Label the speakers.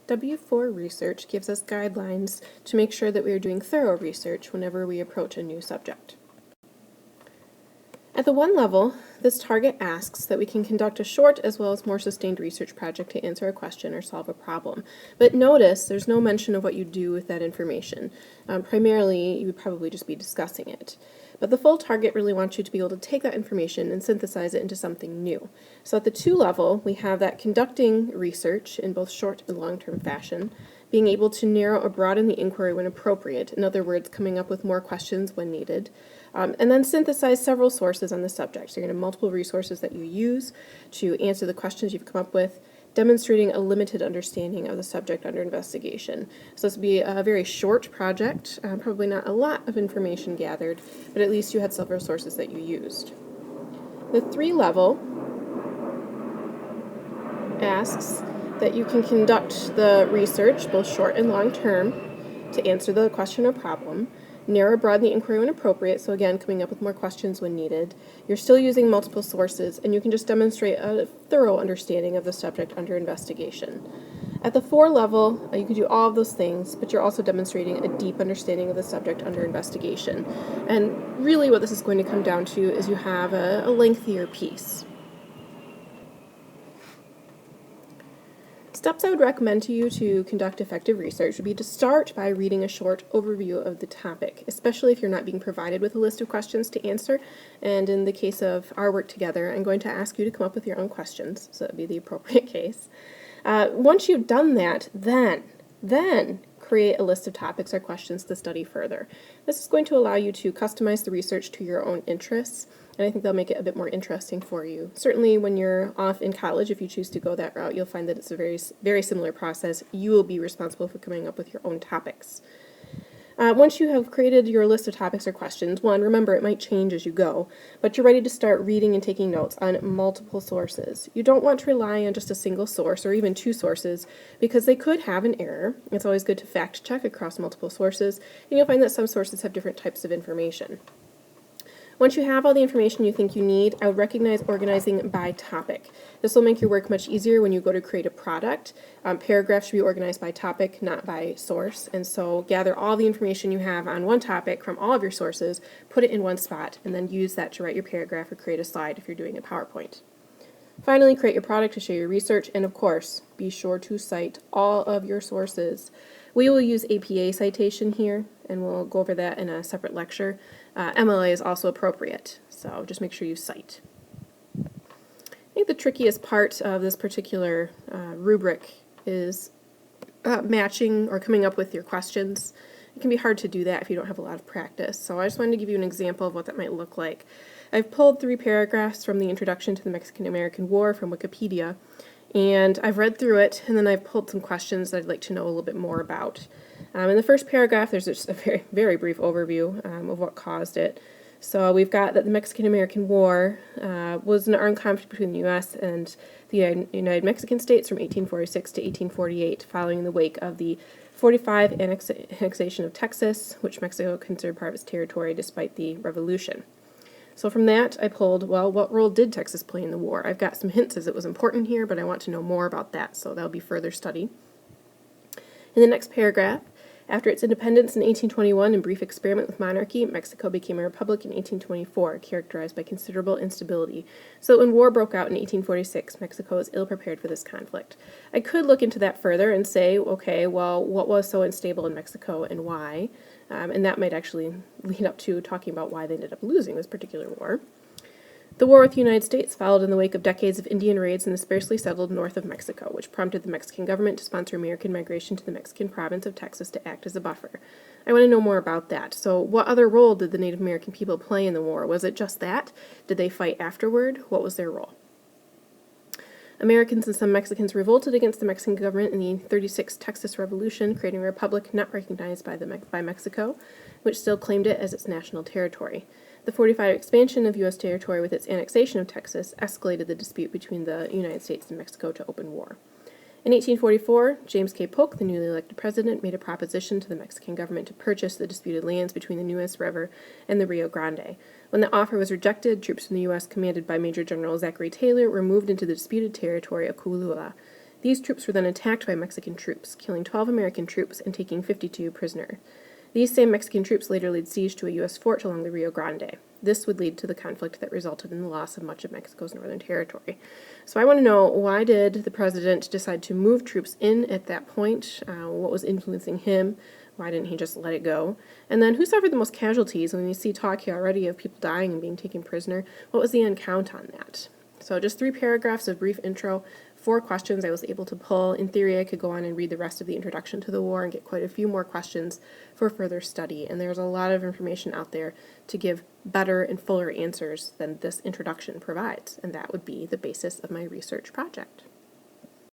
Speaker 1: W4 research gives us guidelines to make sure that we are doing thorough research whenever we approach a new subject. At the 1 level, this target asks that we can conduct a short as well as more sustained research project to answer a question or solve a problem. But notice there's no mention of what you do with that information. Primarily, you would probably just be discussing it. But the full target really wants you to be able to take that information and synthesize it into something new. So at the 2 level, we have that conducting research in both short and long-term fashion, being able to narrow or broaden the inquiry when appropriate, in other words, coming up with more questions when needed, and then synthesize several sources on the subject. So you're going to have multiple resources that you use to answer the questions you've come up with, demonstrating a limited understanding of the subject under investigation. So this would be a very short project, probably not a lot of information gathered, but at least you had several sources that you used. The 3 level asks that you can conduct the research, both short and long term, to answer the question or problem, narrow or broaden the inquiry when appropriate, so again, coming up with more questions when needed. You're still using multiple sources, and you can just demonstrate a thorough understanding of the subject under investigation. At the 4 level, you can do all of those things, but you're also demonstrating a deep understanding of the subject under investigation. And really what this is going to come down to is you have a lengthier piece. Steps I would recommend to you to conduct effective research would be to start by reading a short overview of the topic, especially if you're not being provided with a list of questions to answer. And in the case of our work together, I'm going to ask you to come up with your own questions, so that would be the appropriate case. Once you've done that, then create a list of topics or questions to study further. This is going to allow you to customize the research to your own interests, and I think that'll make it a bit more interesting for you. Certainly when you're off in college, if you choose to go that route, you'll find that it's a very similar process. You will be responsible for coming up with your own topics. Once you have created your list of topics or questions, remember it might change as you go, but you're ready to start reading and taking notes on multiple sources. You don't want to rely on just a single source or even 2 sources because they could have an error. It's always good to fact check across multiple sources, and you'll find that some sources have different types of information. Once you have all the information you think you need, I would recognize organizing by topic. This will make your work much easier when you go to create a product. Paragraphs should be organized by topic, not by source, and so gather all the information you have on one topic from all of your sources, put it in one spot, and then use that to write your paragraph or create a slide if you're doing a PowerPoint. Finally, create your product to show your research, and of course, be sure to cite all of your sources. We will use APA citation here, and we'll go over that in a separate lecture. MLA is also appropriate, so just make sure you cite. I think the trickiest part of this particular rubric is matching or coming up with your questions. It can be hard to do that if you don't have a lot of practice, so I just wanted to give you an example of what that might look like. I've pulled 3 paragraphs from the Introduction to the Mexican-American War from Wikipedia, and I've read through it, and then I've pulled some questions that I'd like to know a little bit more about. In the first paragraph, there's just a very, very brief overview of what caused it. So we've got that the Mexican-American War was an armed conflict between the U.S. and the United Mexican States from 1846 to 1848, following in the wake of the 45 annexation of Texas, which Mexico considered part of its territory despite the Revolution. So from that, I pulled, what role did Texas play in the war? I've got some hints as it was important here, but I want to know more about that, so that'll be further study. In the next paragraph, after its independence in 1821 and brief experiment with monarchy, Mexico became a republic in 1824, characterized by considerable instability. So when war broke out in 1846, Mexico was ill-prepared for this conflict. I could look into that further and say, okay, well, what was so unstable in Mexico and why? And that might actually lead up to talking about why they ended up losing this particular war. The war with the United States followed in the wake of decades of Indian raids in the sparsely settled north of Mexico, which prompted the Mexican government to sponsor American migration to the Mexican province of Texas to act as a buffer. I want to know more about that. So what other role did the Native American people play in the war? Was it just that? Did they fight afterward? What was their role? Americans and some Mexicans revolted against the Mexican government in the 1936 Texas Revolution, creating a republic not recognized by Mexico, which still claimed it as its national territory. The 45 expansion of U.S. territory with its annexation of Texas escalated the dispute between the United States and Mexico to open war. In 1844, James K. Polk, the newly elected president, made a proposition to the Mexican government to purchase the disputed lands between the Nueces River and the Rio Grande. When the offer was rejected, troops from the U.S. commanded by Major General Zachary Taylor were moved into the disputed territory of Coahuila. These troops were then attacked by Mexican troops, killing 12 American troops and taking 52 prisoners. These same Mexican troops later laid siege to a U.S. fort along the Rio Grande. This would lead to the conflict that resulted in the loss of much of Mexico's northern territory. So I want to know, why did the president decide to move troops in at that point? What was influencing him? Why didn't he just let it go? And then, who suffered the most casualties? When you see talk here already of people dying and being taken prisoner, what was the end count on that? So just 3 paragraphs of brief intro, 4 questions I was able to pull. In theory, I could go on and read the rest of the introduction to the war and get quite a few more questions for further study. And there's a lot of information out there to give better and fuller answers than this introduction provides. And that would be the basis of my research project.